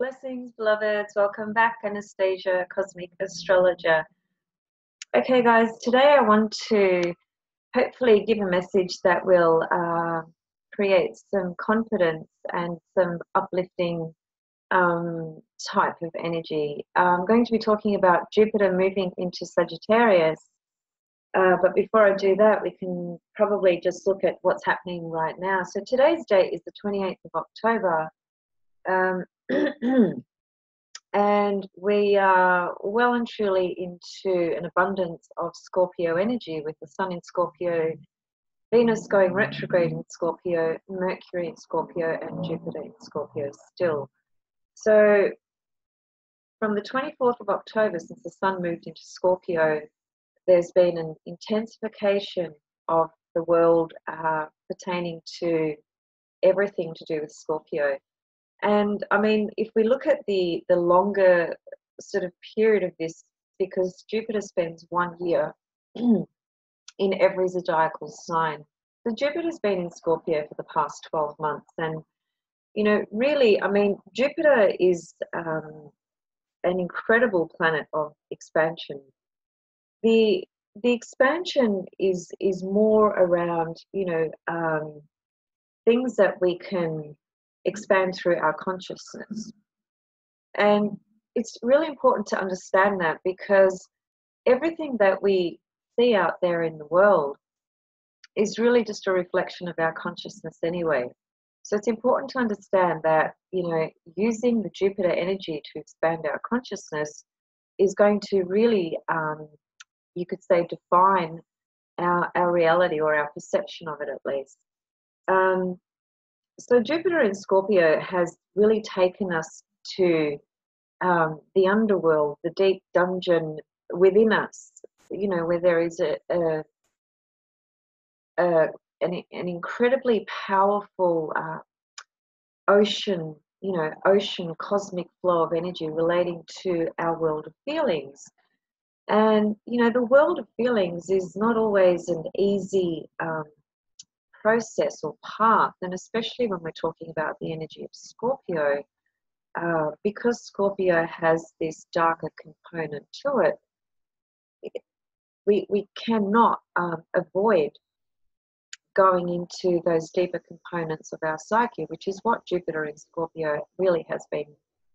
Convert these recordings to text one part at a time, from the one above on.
Blessings, beloveds. Welcome back, Anastasia, Cosmic Astrologer. Okay, guys, today I want to hopefully give a message that will create some confidence and some uplifting type of energy. I'm going to be talking about Jupiter moving into Sagittarius. But before I do that, we can probably just look at what's happening right now. So today's date is the 28th of October. And we are well and truly into an abundance of Scorpio energy, with the Sun in Scorpio, Venus going retrograde in Scorpio, Mercury in Scorpio, and Jupiter in Scorpio still. So from the 24th of October, since the Sun moved into Scorpio, there's been an intensification of the world pertaining to everything to do with Scorpio. And I mean, if we look at the longer sort of period of this, because Jupiter spends 1 year in every zodiacal sign. So Jupiter's been in Scorpio for the past 12 months. And, you know, really, I mean, Jupiter is an incredible planet of expansion. The expansion is more around, you know, things that we can expand through our consciousness. And it's really important to understand that, because everything that we see out there in the world is really just a reflection of our consciousness anyway. So it's important to understand that, you know, using the Jupiter energy to expand our consciousness is going to really, you could say, define our reality, or our perception of it at least. So Jupiter in Scorpio has really taken us to the underworld, the deep dungeon within us, you know, where there is an incredibly powerful ocean, you know, ocean cosmic flow of energy relating to our world of feelings. And, you know, the world of feelings is not always an easy process or path, and especially when we're talking about the energy of Scorpio, because Scorpio has this darker component to it, we cannot avoid going into those deeper components of our psyche, which is what Jupiter in Scorpio really has been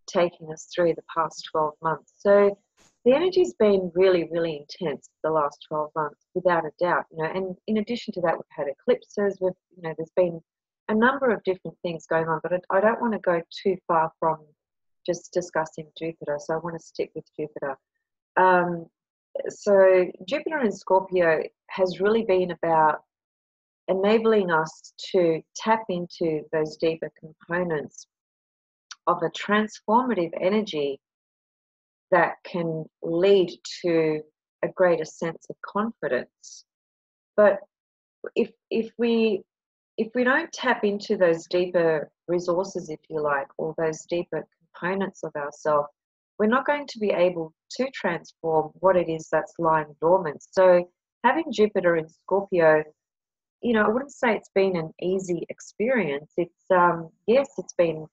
taking us through the past 12 months. So the energy's been really, really intense the last 12 months, without a doubt, you know. And in addition to that, we've had eclipses, you know, there's been a number of different things going on, but I don't want to go too far from just discussing Jupiter, so I want to stick with Jupiter. So Jupiter in Scorpio has really been about enabling us to tap into those deeper components of a transformative energy that can lead to a greater sense of confidence. But if we don't tap into those deeper resources, if you like, or those deeper components of ourselves, we're not going to be able to transform what it is that's lying dormant. So having Jupiter in Scorpio, you know, I wouldn't say it's been an easy experience. It's yes, it's been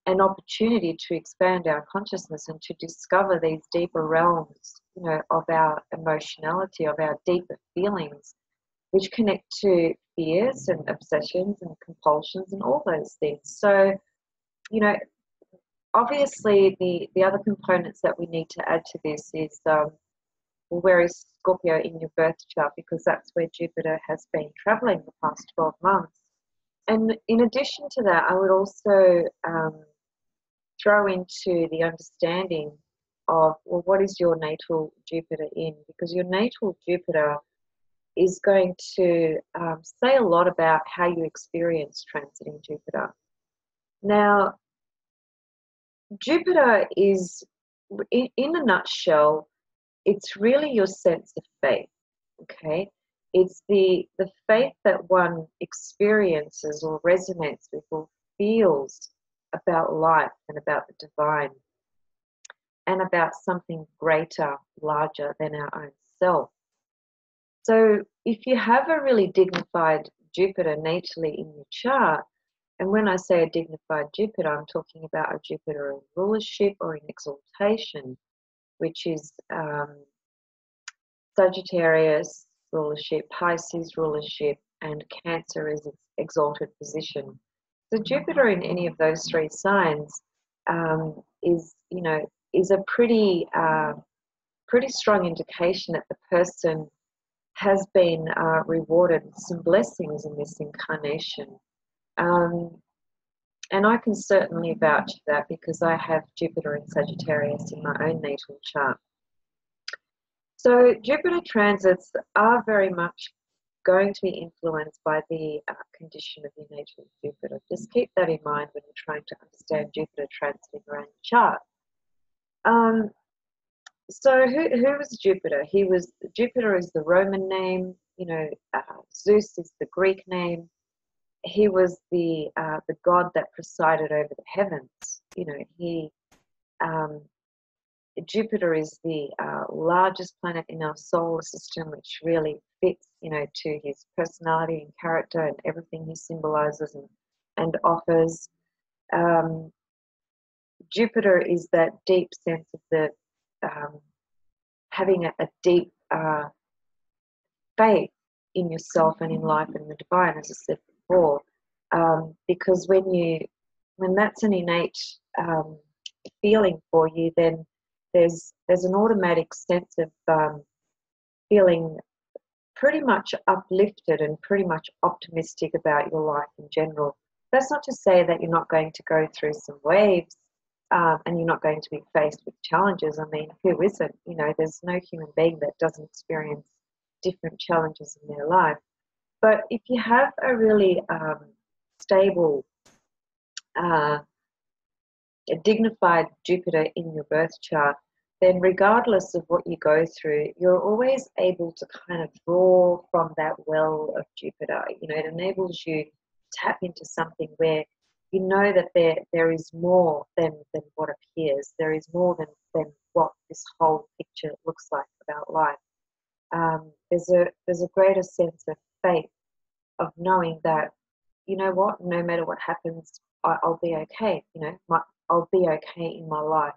an opportunity to expand our consciousness and to discover these deeper realms, you know, of our emotionality, of our deeper feelings, which connect to fears and obsessions and compulsions and all those things. So, you know, obviously the other components that we need to add to this is, well, where is Scorpio in your birth chart? Because that's where Jupiter has been traveling the past 12 months. And in addition to that, I would also throw into the understanding of, well, what is your natal Jupiter in? Because your natal Jupiter is going to say a lot about how you experience transiting Jupiter. Now, Jupiter is, in a nutshell, it's really your sense of faith, okay? It's the faith that one experiences or resonates with or feels about life and about the divine and about something greater, larger than our own self. So if you have a really dignified Jupiter natally in your chart, And when I say a dignified Jupiter, I'm talking about a Jupiter in rulership or in exaltation, which is Sagittarius rulership, Pisces rulership, and Cancer is its exalted position. So Jupiter in any of those three signs is, is a pretty strong indication that the person has been rewarded with some blessings in this incarnation. And I can certainly vouch for that because I have Jupiter in Sagittarius in my own natal chart. So Jupiter transits are very much going to be influenced by the condition of your natal Jupiter. Just keep that in mind when you're trying to understand Jupiter transiting around your chart. So who was Jupiter? Jupiter is the Roman name, Zeus is the Greek name. He was the god that presided over the heavens. Jupiter is the largest planet in our solar system, which really fits, to his personality and character and everything he symbolizes and offers. Jupiter is that deep sense of the having a deep faith in yourself and in life and the divine, as I said before, because when that's an innate feeling for you, then there's an automatic sense of feeling pretty much uplifted and pretty much optimistic about your life in general. That's not to say that you're not going to go through some waves and you're not going to be faced with challenges. I mean, who isn't? There's no human being that doesn't experience different challenges in their life. But if you have a really stable, a dignified Jupiter in your birth chart, then regardless of what you go through, you're always able to kind of draw from that well of Jupiter. It enables you to tap into something where you know that there is more than what appears. There is more than what this whole picture looks like about life. There's a greater sense of faith, of knowing that, what, no matter what happens, I'll be okay. I'll be okay in my life,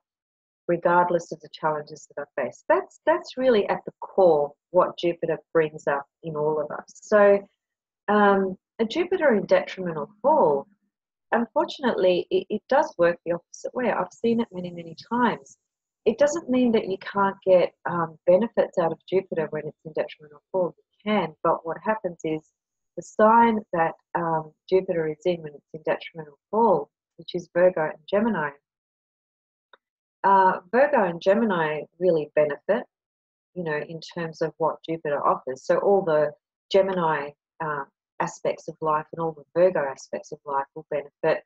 regardless of the challenges that I face. That's really at the core what Jupiter brings up in all of us. So a Jupiter in detrimental fall, unfortunately, it does work the opposite way. I've seen it many, many times. It doesn't mean that you can't get benefits out of Jupiter when it's in detrimental fall. You can, but what happens is the sign that Jupiter is in when it's in detrimental fall, which is Virgo and Gemini. Virgo and Gemini really benefit, in terms of what Jupiter offers. So all the Gemini aspects of life and all the Virgo aspects of life will benefit.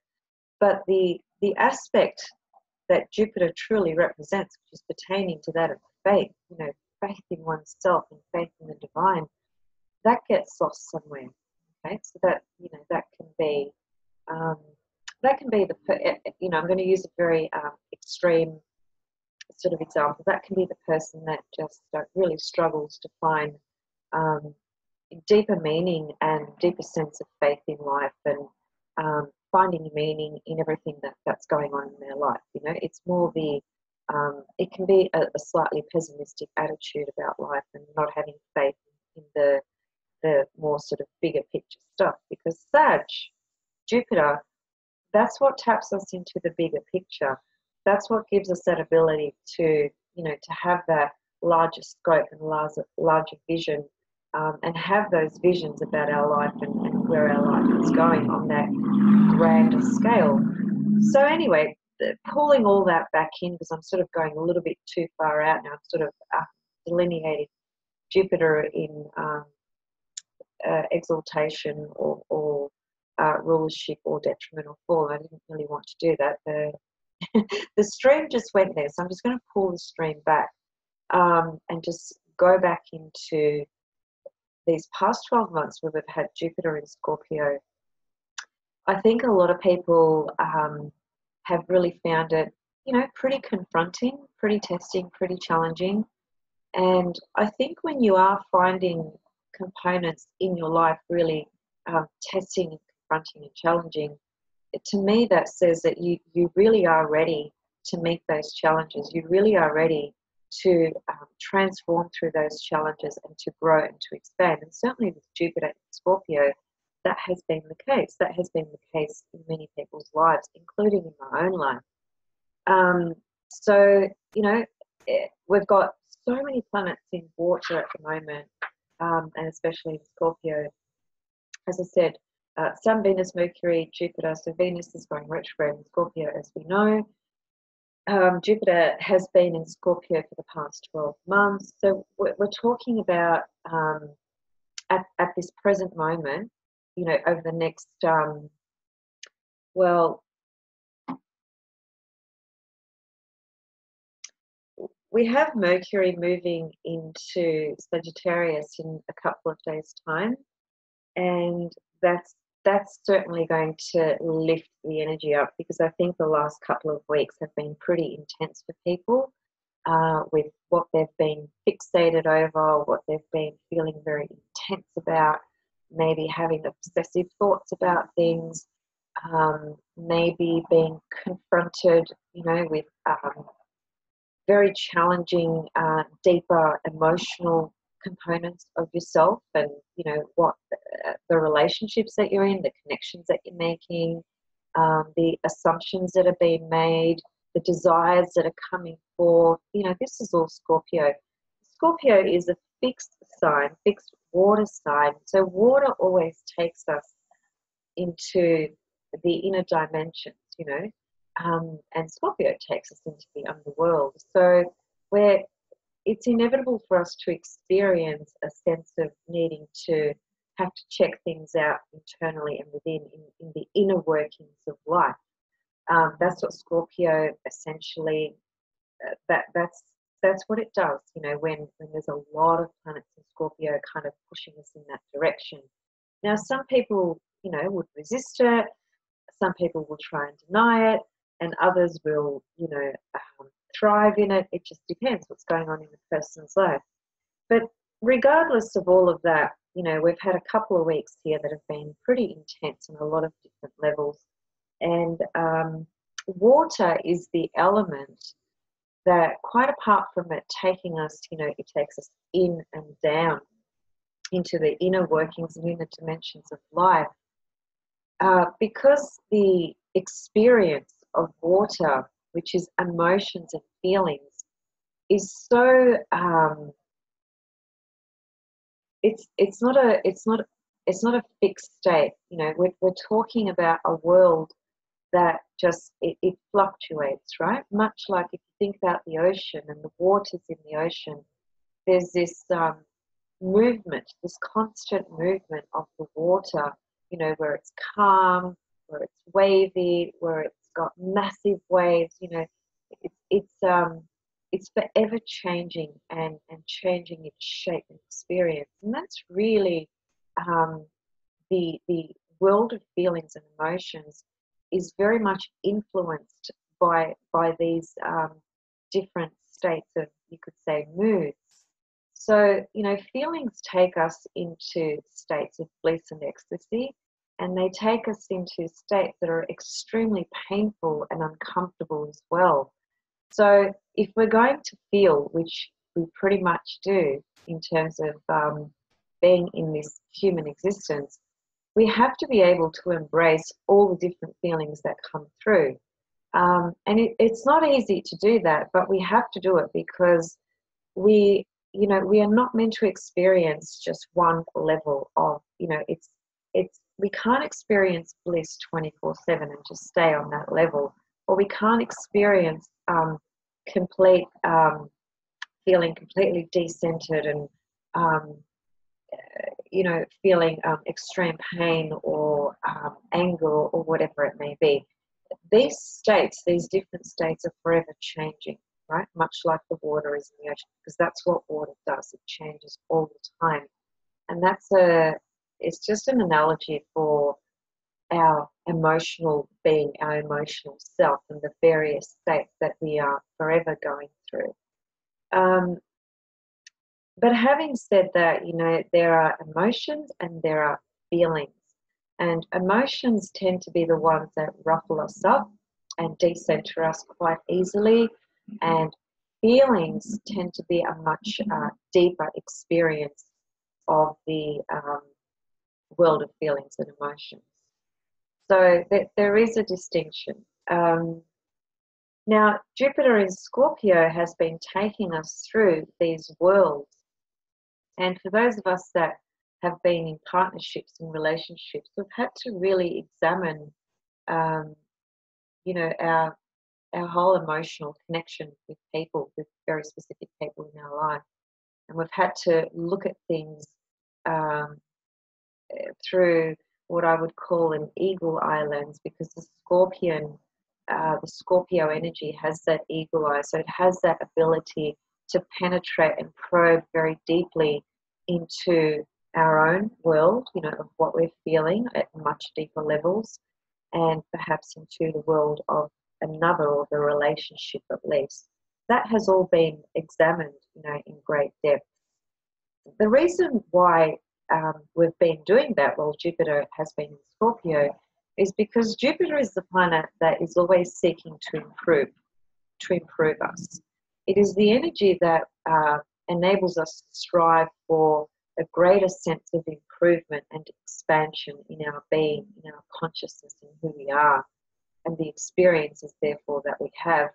But the aspect that Jupiter truly represents, which is pertaining to that of faith, faith in oneself and faith in the divine, that gets lost somewhere. Okay, so that that can be I'm going to use a very extreme sort of example. That can be the person that just really struggles to find deeper meaning and deeper sense of faith in life, and finding meaning in everything that's going on in their life. It's more it can be a slightly pessimistic attitude about life and not having faith in the more sort of bigger picture stuff, because Jupiter, that's what taps us into the bigger picture. That's what gives us that ability to have that larger scope and larger vision, and have those visions about our life and where our life is going on that grander scale. So anyway, pulling all that back in, because I'm sort of going a little bit too far out now, I'm sort of delineating Jupiter in exaltation or rulership or detrimental fall. I didn't really want to do that. The stream just went there, so I'm just going to pull the stream back and just go back into these past 12 months where we've had Jupiter in Scorpio. I think a lot of people have really found it, pretty confronting, pretty testing, pretty challenging. And I think when you are finding components in your life really testing and confronting and challenging, to me, that says that you really are ready to meet those challenges. You really are ready to transform through those challenges and to grow and to expand. And certainly with Jupiter in Scorpio, that has been the case. That has been the case in many people's lives, including in my own life. So, we've got so many planets in water at the moment, and especially in Scorpio. As I said, Sun, Venus, Mercury, Jupiter. So Venus is going retrograde in Scorpio, as we know. Jupiter has been in Scorpio for the past 12 months. So we're talking about, at this present moment, over the next, we have Mercury moving into Sagittarius in a couple of days' time, and that's certainly going to lift the energy up, because I think the last couple of weeks have been pretty intense for people, with what they've been fixated over, what they've been feeling very intense about, maybe having obsessive thoughts about things, maybe being confronted, with very challenging, deeper emotional components of yourself, and what the relationships that you're in, the connections that you're making, the assumptions that are being made, the desires that are coming forth. This is all Scorpio. Scorpio is a fixed sign, fixed water sign. So water always takes us into the inner dimensions, and Scorpio takes us into the underworld. So it's inevitable for us to experience a sense of needing to have to check things out internally and within, in the inner workings of life. That's what Scorpio essentially, that's what it does, when there's a lot of planets in Scorpio kind of pushing us in that direction. Now, some people, would resist it, some people will try and deny it, and others will, thrive in it. It just depends what's going on in the person's life. But regardless of all of that, we've had a couple of weeks here that have been pretty intense on a lot of different levels. And water is the element that, quite apart from it taking us, it takes us in and down into the inner workings and inner dimensions of life. Because the experience of water, which is emotions and feelings, is so it's not a fixed state. We're talking about a world that just it fluctuates, right? Much like if you think about the ocean and the waters in the ocean, there's this movement, this constant movement of the water, where it's calm, where it's wavy, where it's got massive waves. It's forever changing and changing its shape and experience. And that's really the world of feelings and emotions is very much influenced by these different states of, you could say, moods. So, feelings take us into states of bliss and ecstasy, and they take us into states that are extremely painful and uncomfortable as well. So if we're going to feel, which we pretty much do in terms of being in this human existence, we have to be able to embrace all the different feelings that come through. And it's not easy to do that, but we have to do it, because we are not meant to experience just one level of, we can't experience bliss 24/7 and just stay on that level, or we can't experience complete feeling completely decentered and feeling extreme pain or anger or whatever it may be. These states, these different states, are forever changing, right? Much like the water is in the ocean, because that's what water does. It changes all the time. And it's just an analogy for our emotional being, our emotional self, and the various states that we are forever going through. But having said that, there are emotions and there are feelings. And emotions tend to be the ones that ruffle us up and decenter us quite easily. And feelings tend to be a much deeper experience of the world of feelings and emotions. So there is a distinction. Now, Jupiter in Scorpio has been taking us through these worlds. And for those of us that have been in partnerships and relationships, we've had to really examine, our whole emotional connection with people, with very specific people in our life. And we've had to look at things through what I would call an eagle eye lens, because the Scorpio energy has that eagle eye. So it has that ability to penetrate and probe very deeply into our own world, of what we're feeling at much deeper levels, and perhaps into the world of another, or the relationship at least. That has all been examined, in great depth. The reason why we've been doing that while Jupiter has been in Scorpio is because Jupiter is the planet that is always seeking to improve us. It is the energy that enables us to strive for a greater sense of improvement and expansion in our being, in our consciousness, in who we are, and the experiences, therefore, that we have.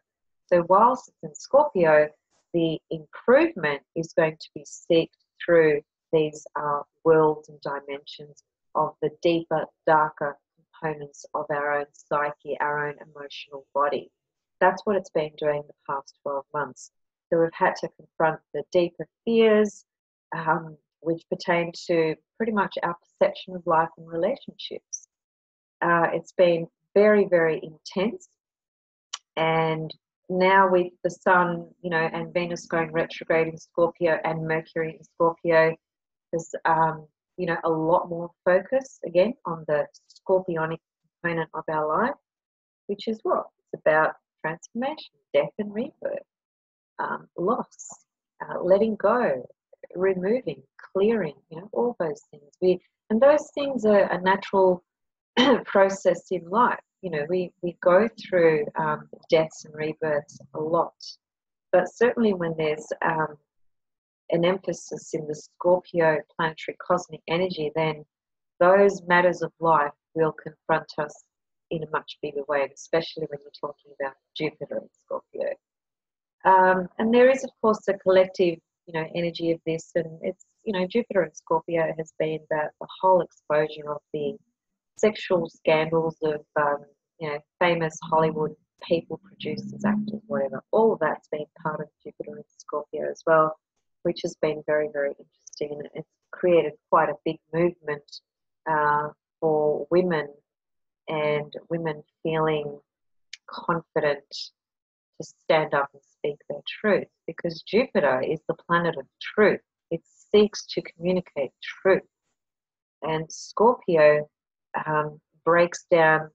So whilst it's in Scorpio, the improvement is going to be sought through these worlds and dimensions of the deeper, darker components of our own psyche, our own emotional body. That's what it's been doing the past 12 months. So we've had to confront the deeper fears, which pertain to pretty much our perception of life and relationships. It's been very, very intense. And now with the Sun, and Venus going retrograde in Scorpio and Mercury in Scorpio, there's, a lot more focus, again, on the scorpionic component of our life, which is what? It's about transformation, death and rebirth, loss, letting go, removing, clearing, all those things. And those things are a natural process in life. We go through deaths and rebirths a lot, but certainly when there's an emphasis in the Scorpio planetary cosmic energy, then those matters of life will confront us in a much bigger way, especially when you're talking about Jupiter and Scorpio. And there is, of course, a collective, energy of this, and it's, Jupiter and Scorpio has been the whole exposure of the sexual scandals of, famous Hollywood people, producers, actors, whatever. All of that's been part of Jupiter and Scorpio as well, which has been very, very interesting. And it's created quite a big movement for women, and women feeling confident to stand up and speak their truth, because Jupiter is the planet of truth. It seeks to communicate truth. And Scorpio breaks down,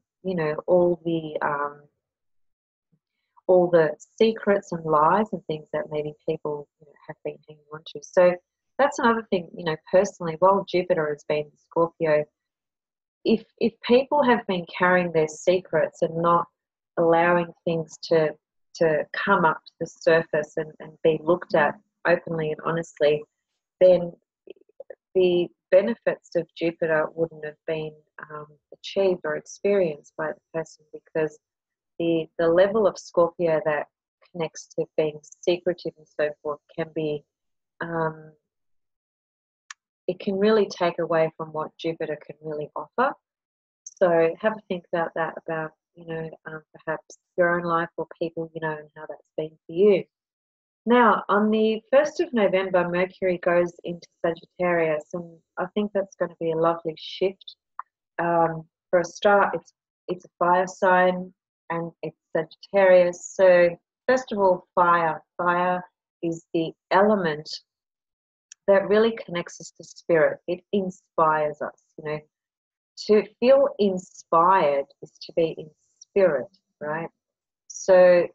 all the secrets and lies and things that maybe people have been hanging on to. So that's another thing, personally, while Jupiter has been in Scorpio, if people have been carrying their secrets and not allowing things to come up to the surface and be looked at openly and honestly, then the benefits of Jupiter wouldn't have been achieved or experienced by the person, because the level of Scorpio that connects to being secretive and so forth can be, it can really take away from what Jupiter can really offer. So have a think about that, about, perhaps your own life or people, and how that's been for you. Now, on the 1st of November, Mercury goes into Sagittarius, and I think that's going to be a lovely shift. For a start, it's a fire sign, and it's Sagittarius. So, first of all, fire. Fire is the element that really connects us to spirit. It inspires us, To feel inspired is to be in spirit, right? So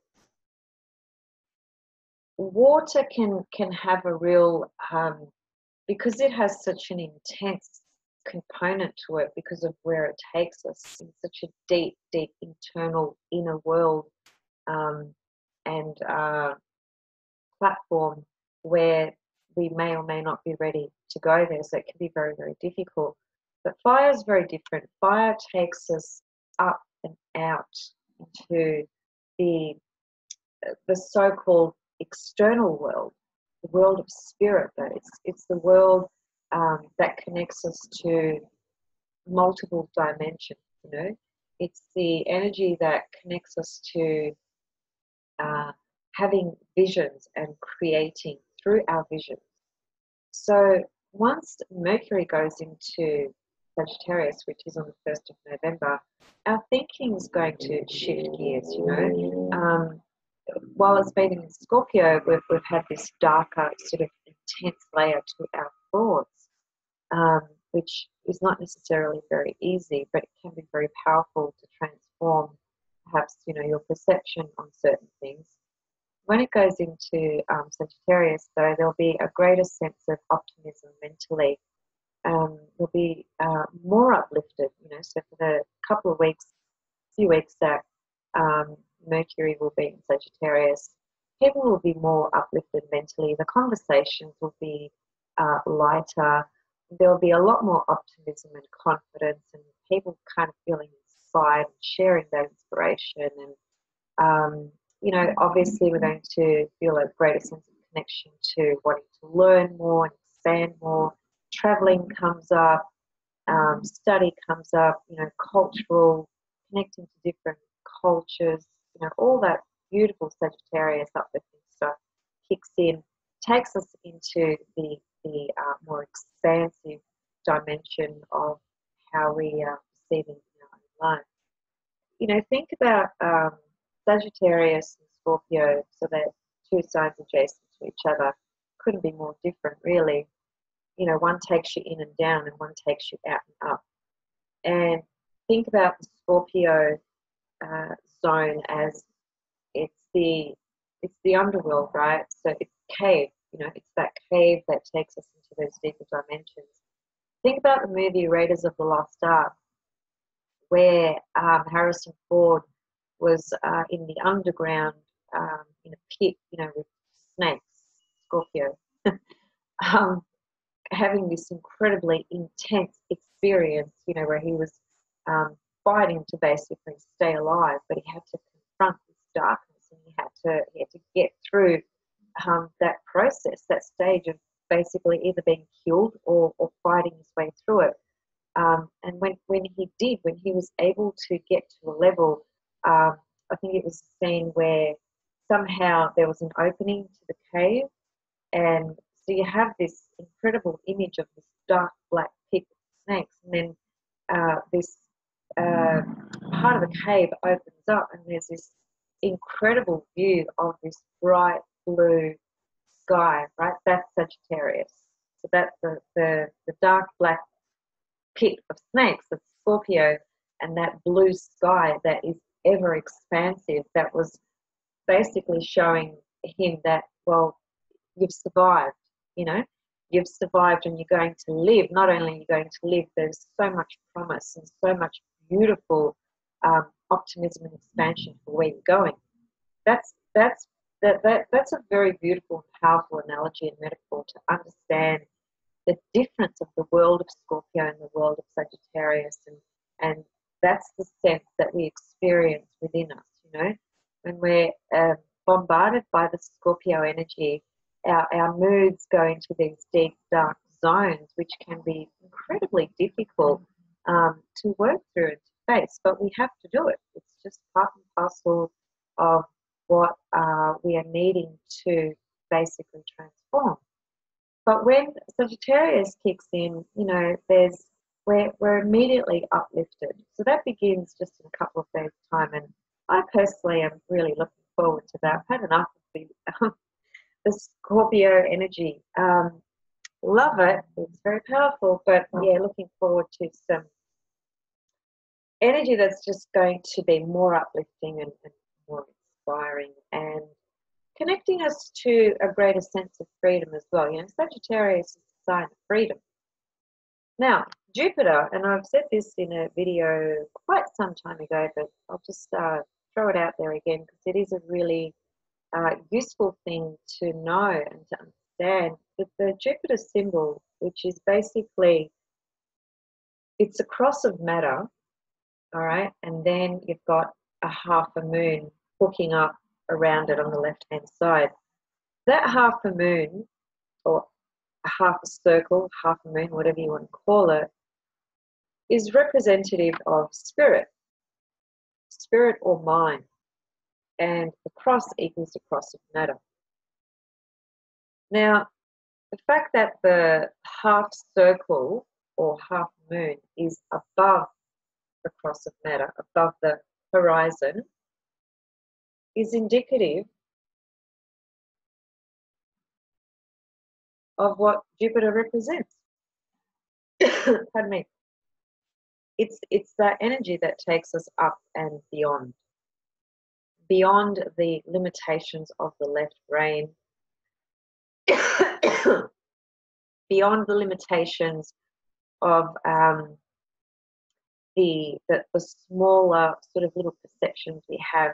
water can have a real, because it has such an intense component to it because of where it takes us in such a deep, deep internal inner world, and platform where we may or may not be ready to go there. So it can be very, very difficult. But fire is very different. Fire takes us up and out into the so-called external world, the world of spirit. Though it's the world that connects us to multiple dimensions. You know, it's the energy that connects us to having visions and creating through our visions. So once Mercury goes into Sagittarius, which is on the 1st of November, our thinking is going to shift gears, you know. While it's been in Scorpio, we've had this darker, sort of intense layer to our thoughts, which is not necessarily very easy, but it can be very powerful to transform perhaps, you know, your perception on certain things. When it goes into Sagittarius, though, there'll be a greater sense of optimism mentally. You'll be more uplifted, you know. So for the few weeks that Mercury will be in Sagittarius, people will be more uplifted mentally. The conversations will be lighter. There'll be a lot more optimism and confidence, and people kind of feeling inspired and sharing that inspiration. And you know, obviously we're going to feel a greater sense of connection to wanting to learn more and expand more. Traveling comes up, study comes up, you know, cultural, connecting to different cultures, you know, all that beautiful Sagittarius uplifting stuff kicks in, takes us into the more expansive dimension of how we are perceiving our own life. You know, think about Sagittarius and Scorpio, so they're two signs adjacent to each other. Couldn't be more different, really. You know, one takes you in and down, and one takes you out and up. And think about the Scorpio zone as it's the underworld, right? So it's cave. You know, it's that cave that takes us into those deeper dimensions. Think about the movie Raiders of the Lost Ark, where Harrison Ford was in the underground, in a pit, you know, with snakes, Scorpio, having this incredibly intense experience, you know, where he was fighting to basically stay alive, but he had to confront this darkness, and he had to get through that process, that stage of basically either being killed or fighting his way through it. And when he was able to get to a level, I think it was a scene where somehow there was an opening to the cave, and so you have this incredible image of this dark black pit of snakes, and then this part of the cave opens up, and there's this incredible view of this bright blue sky, right? That's Sagittarius. So that's the dark black pit of snakes, that's Scorpio, and that blue sky that is ever expansive, that was basically showing him that, well, you've survived, you know, you've survived, and you're going to live. Not only are you going to live, there's so much promise and so much beautiful optimism and expansion for where you're going. That's a very beautiful and powerful analogy and metaphor to understand the difference of the world of Scorpio and the world of Sagittarius, and that's the sense that we experience within us, you know, when we're bombarded by the Scorpio energy. Our moods go into these deep, dark zones, which can be incredibly difficult to work through and to face, but we have to do it. It's just part and parcel of what we are needing to basically transform. But when Sagittarius kicks in, you know, we're immediately uplifted. So that begins just in a couple of days' time, and I personally am really looking forward to that. I've had enough of the Scorpio energy. Love it. It's very powerful, but yeah, looking forward to some energy that's just going to be more uplifting and more inspiring, and connecting us to a greater sense of freedom as well. You know, Sagittarius is a sign of freedom. Now, Jupiter, and I've said this in a video quite some time ago, but I'll just throw it out there again because it is a really useful thing to know and to understand that the Jupiter symbol, which is basically, it's a cross of matter, all right, and then you've got a half a moon hooking up around it on the left-hand side. That half a moon, or a half a circle, half a moon, whatever you want to call it, is representative of spirit or mind, and the cross equals the cross of matter. Now, the fact that the half circle or half moon is above the cross of matter, above the horizon, is indicative of what Jupiter represents. Pardon me. It's that energy that takes us up and beyond the limitations of the left brain, beyond the limitations of the smaller sort of little perceptions we have,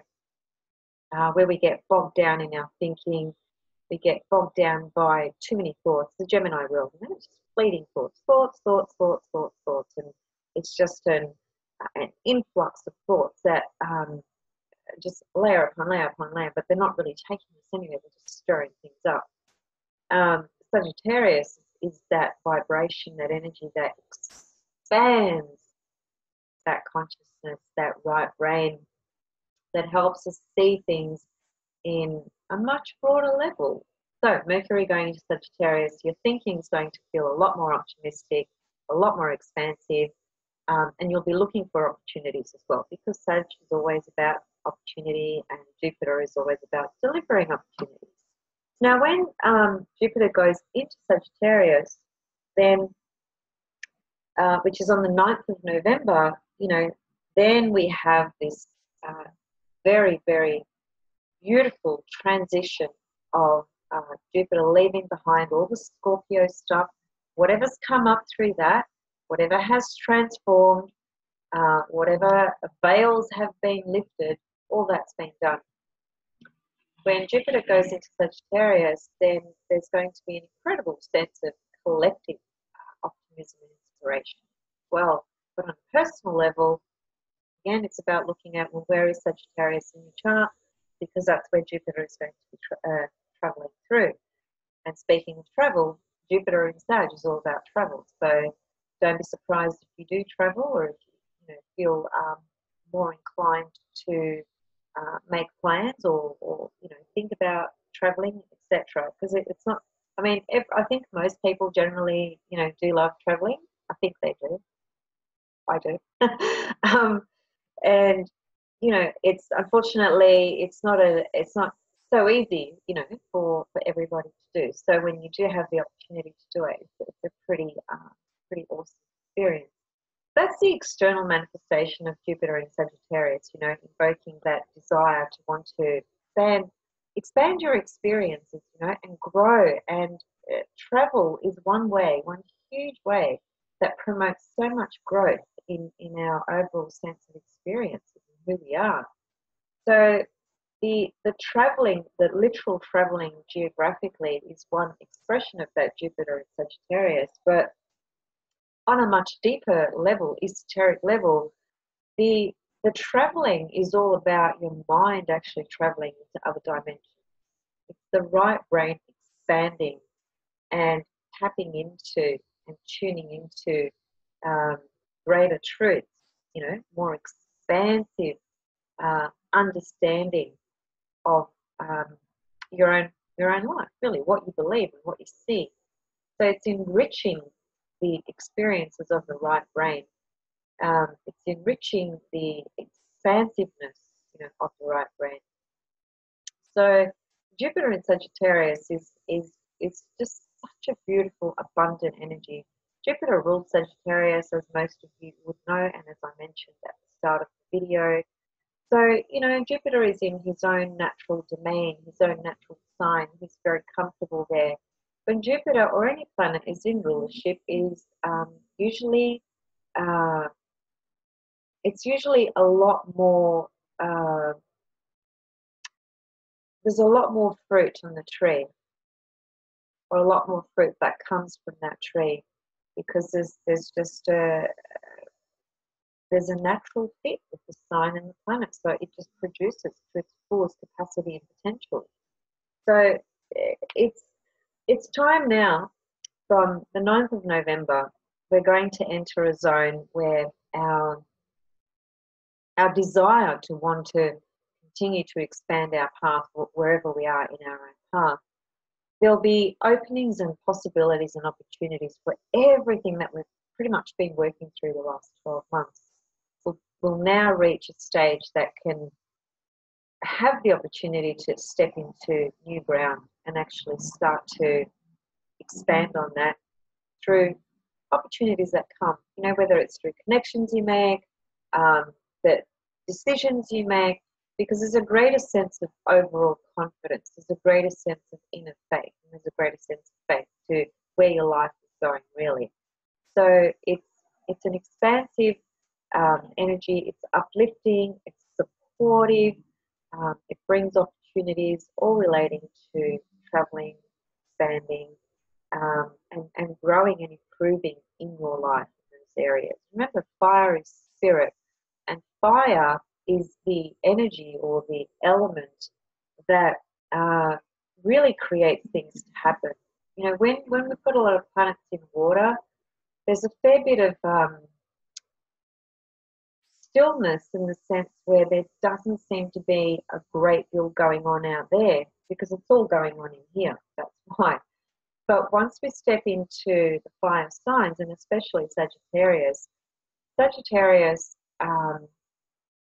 where we get bogged down in our thinking, we get bogged down by too many thoughts. The Gemini world, just fleeting thoughts, and it's just an influx of thoughts that just layer upon layer upon layer, but they're not really taking us anywhere. They're just stirring things up. Sagittarius is that vibration, that energy that expands that consciousness, that right brain, that helps us see things in a much broader level. So Mercury going into Sagittarius, your thinking is going to feel a lot more optimistic, a lot more expansive, and you'll be looking for opportunities as well, because Sag is always about opportunity and Jupiter is always about delivering opportunities. Now, when Jupiter goes into Sagittarius, then, which is on the 9th of November, then we have this very, very beautiful transition of Jupiter leaving behind all the Scorpio stuff, whatever's come up through that, whatever has transformed, whatever veils have been lifted, all that's been done. When Jupiter goes into Sagittarius, then there's going to be an incredible sense of collective optimism and inspiration as well. But on a personal level, again, it's about looking at, well, where is Sagittarius in your chart? Because that's where Jupiter is going to be traveling through. And speaking of travel, Jupiter in Sag is all about travel. So don't be surprised if you do travel, or if you feel more inclined to make plans or think about traveling, etc. Because it's not. I mean, I think most people generally do love traveling. I think they do. I do. And it's unfortunately it's not so easy for everybody to do. So when you do have the opportunity to do it, it's a pretty awesome experience. That's the external manifestation of Jupiter in Sagittarius, invoking that desire to want to expand your experiences, and grow. And travel is one huge way that promotes so much growth in our overall sense of experience and who we are. So the traveling, the literal traveling geographically is one expression of that Jupiter in Sagittarius, but on a much deeper level, esoteric level, the traveling is all about your mind actually traveling into other dimensions. It's the right brain expanding and tapping into and tuning into greater truths, more expansive understanding of your own life, really, what you believe and what you see. So it's enriching the experiences of the right brain. It's enriching the expansiveness, of the right brain. So Jupiter in Sagittarius is just such a beautiful, abundant energy. Jupiter ruled Sagittarius, as most of you would know, and as I mentioned at the start of the video. So, Jupiter is in his own natural domain, his own natural sign. He's very comfortable there. When Jupiter or any planet is in rulership, is usually uh, it's usually a lot more. There's a lot more fruit on the tree, or a lot more fruit that comes from that tree, because there's a natural fit with the sign and the planet, so it just produces to its fullest capacity and potential. So it's time now. From the 9th of November, we're going to enter a zone where our desire to want to continue to expand our path wherever we are in our own path, there'll be openings and possibilities and opportunities for everything that we've pretty much been working through the last 12 months. We'll now reach a stage that can have the opportunity to step into new ground and actually start to expand on that through opportunities that come, whether it's through connections you make, the decisions you make, because there's a greater sense of overall confidence, there's a greater sense of inner faith, and there's a greater sense of faith to where your life is going, really. So it's an expansive energy, it's uplifting, it's supportive, it brings opportunities all relating to traveling, expanding, and growing and improving in your life in those areas. Remember, fire is spirit, and fire is the energy or the element that really creates things to happen. When we've got a lot of planets in water, there's a fair bit of stillness, in the sense where there doesn't seem to be a great deal going on out there, because it's all going on in here. That's why. But once we step into the fire signs, and especially Sagittarius,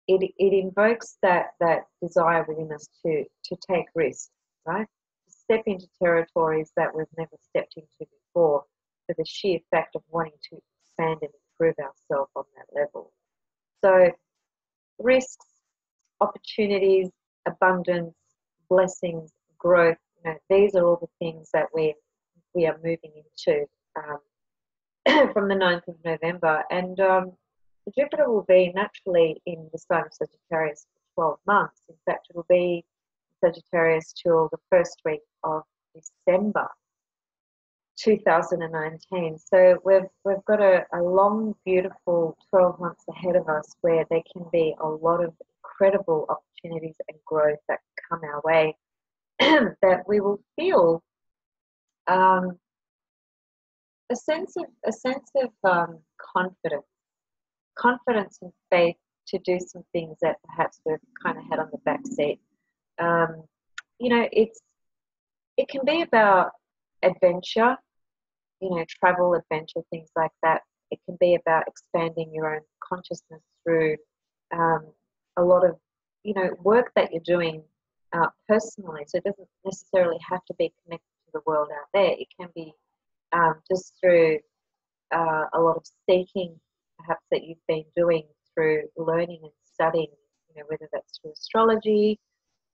it invokes that desire within us to take risks, right? To step into territories that we've never stepped into before, for the sheer fact of wanting to expand and improve ourselves on that level. So risks, opportunities, abundance, blessings, growth, these are all the things that we are moving into from the 9th of November. And Jupiter will be naturally in the sign of Sagittarius for 12 months. In fact, it will be Sagittarius till the first week of December 2019. So we've got a long, beautiful 12 months ahead of us, where there can be a lot of incredible opportunities and growth that come our way that we will feel a sense of confidence and faith to do some things that perhaps we've kind of had on the back seat. It can be about adventure, travel, adventure, things like that. It can be about expanding your own consciousness through a lot of, work that you're doing personally. So it doesn't necessarily have to be connected to the world out there. It can be just through a lot of seeking, perhaps, that you've been doing through learning and studying, whether that's through astrology,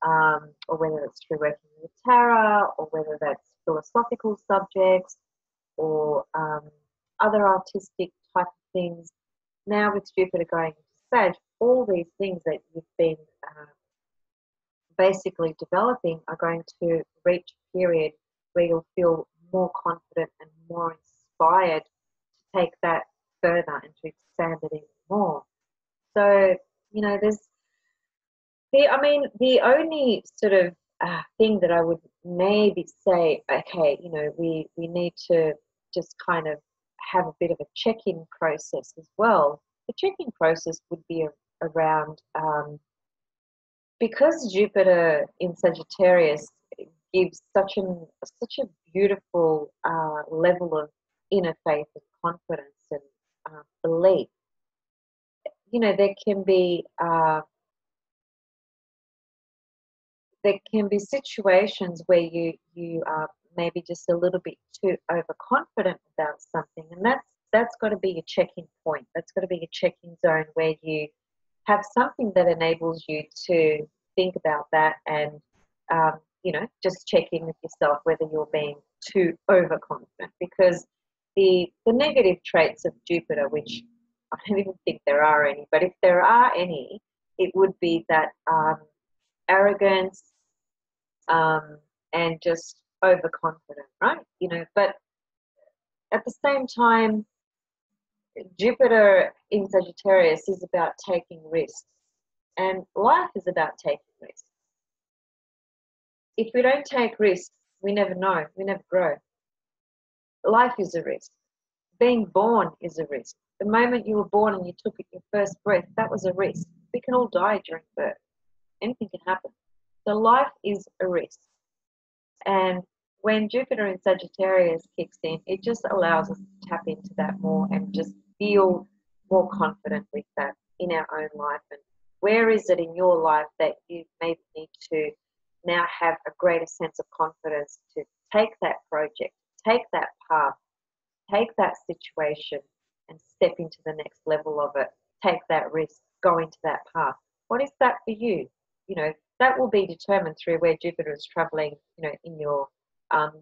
or whether it's through working with tarot, or whether that's philosophical subjects, or other artistic type of things. Now with Jupiter going into Sag, all these things that you've been basically developing are going to reach a period where you'll feel more confident and more inspired to take that further and to expand it even more. So, there's the only sort of thing that I would maybe say, okay, we need to just kind of have a bit of a check-in process as well. The check-in process would be around, because Jupiter in Sagittarius gives such a beautiful level of inner faith and confidence and belief. There can be situations where you are maybe just a little bit too overconfident about something, and that's got to be your check-in point. That's got to be your check-in zone, where you have something that enables you to think about that and just check in with yourself whether you're being too overconfident. Because the negative traits of Jupiter, which I don't even think there are any, but if there are any, it would be that arrogance and just overconfident, right? You know, but at the same time, Jupiter in Sagittarius is about taking risks, and life is about taking risks. If we don't take risks, we never know, we never grow. Life is a risk. Being born is a risk. The moment you were born and you took your first breath, that was a risk. We can all die during birth. Anything can happen. So life is a risk. And when Jupiter in Sagittarius kicks in, it just allows us to tap into that more and just feel more confident with that in our own life. And where is it in your life that you maybe need to now have a greater sense of confidence to take that project, take that path, take that situation and step into the next level of it, take that risk, go into that path. What is that for you? You know, that will be determined through where Jupiter is traveling, you know, in your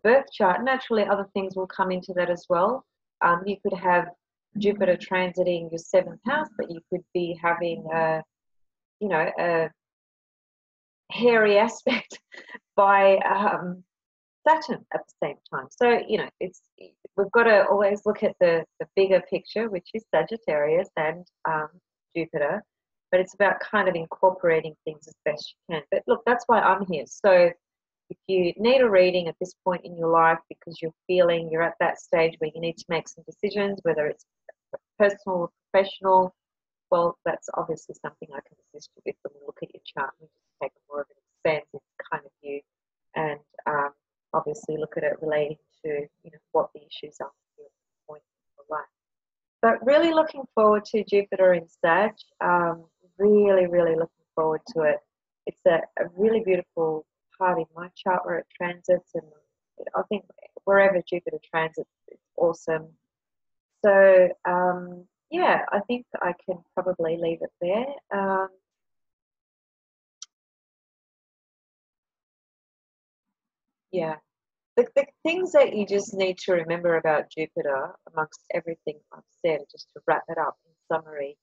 birth chart. Naturally, other things will come into that as well. You could have Jupiter transiting your 7th house, but you could be having a, you know, a hairy aspect by Saturn at the same time. So, you know, we've got to always look at the bigger picture, which is Sagittarius and Jupiter, but it's about kind of incorporating things as best you can. But look, that's why I'm here. So if you need a reading at this point in your life because you're feeling you're at that stage where you need to make some decisions, whether it's personal or professional, well, that's obviously something I can assist you with when we look at your chart. We just take a more of an expansive kind of view and obviously look at it relating to, you know, what the issues are at this point in your life. But really looking forward to Jupiter in Sag. Really, really looking forward to it. It's a really beautiful part in my chart where it transits, and I think wherever Jupiter transits, it's awesome. So, yeah, I think I can probably leave it there. Yeah. The things that you just need to remember about Jupiter, amongst everything I've said, just to wrap it up in summary,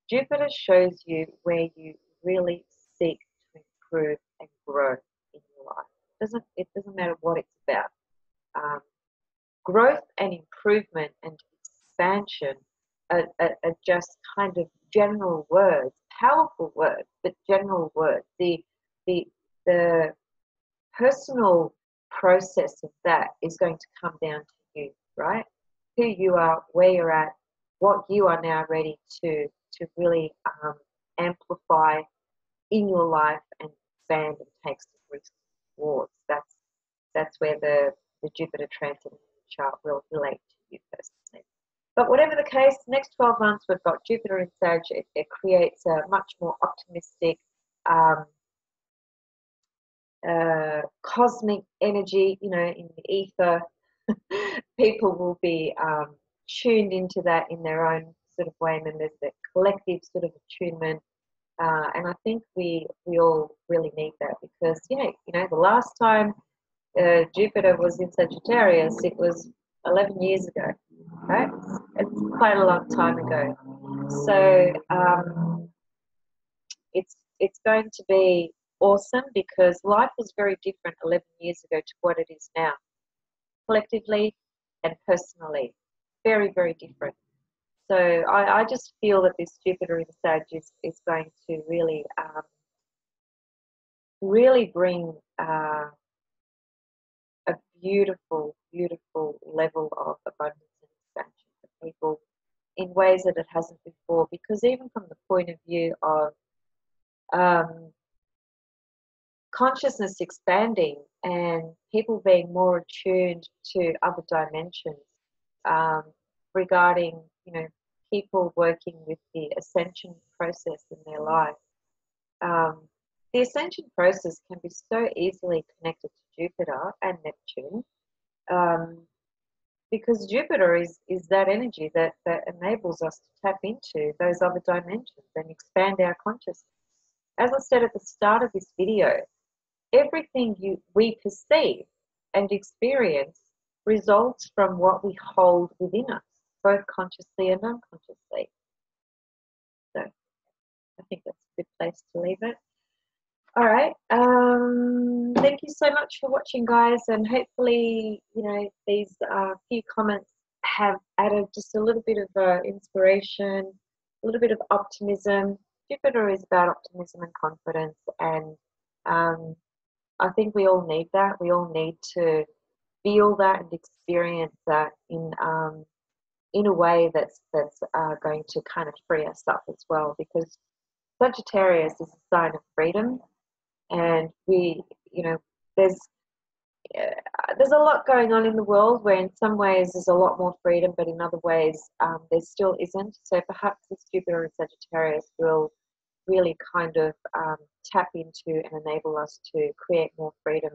Jupiter shows you where you really seek to improve and grow in your life. It doesn't matter what it's about. Growth and improvement and expansion are just kind of general words, powerful words, but general words. The personal process of that is going to come down to you, right? Who you are, where you're at, what you are now ready to really amplify in your life and expand and take some risks towards. That's where the Jupiter transit in the chart will relate to you personally. But whatever the case, next 12 months we've got Jupiter in Sag. It creates a much more optimistic cosmic energy, you know, in the ether. People will be tuned into that in their own sort of way, and then there's the collective sort of attunement. And I think we all really need that because, yeah, you know, the last time Jupiter was in Sagittarius, it was 11 years ago, right? It's quite a long time ago. So it's going to be awesome because life was very different 11 years ago to what it is now, collectively and personally. Very, very different. So I just feel that this Jupiter in Sag is going to really, really bring a beautiful, beautiful level of abundance and expansion for people in ways that it hasn't before. Because even from the point of view of consciousness expanding and people being more attuned to other dimensions, regarding, you know, people working with the ascension process in their life. The ascension process can be so easily connected to Jupiter and Neptune, because Jupiter is that energy that enables us to tap into those other dimensions and expand our consciousness. As I said at the start of this video, everything we perceive and experience results from what we hold within us, both consciously and unconsciously. So I think that's a good place to leave it. All right. Thank you so much for watching, guys, and hopefully, you know, these few comments have added just a little bit of inspiration, a little bit of optimism. Jupiter is about optimism and confidence, and I think we all need that. We all need to feel that and experience that in a way that's going to kind of free us up as well, because Sagittarius is a sign of freedom, and we, you know, there's a lot going on in the world where in some ways there's a lot more freedom, but in other ways there still isn't. So perhaps this Jupiter and Sagittarius will really kind of tap into and enable us to create more freedom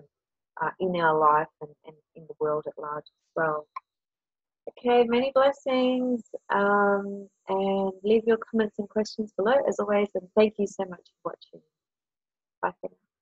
in our life and in the world at large as well. Okay, many blessings, and leave your comments and questions below as always, and thank you so much for watching. Bye for now.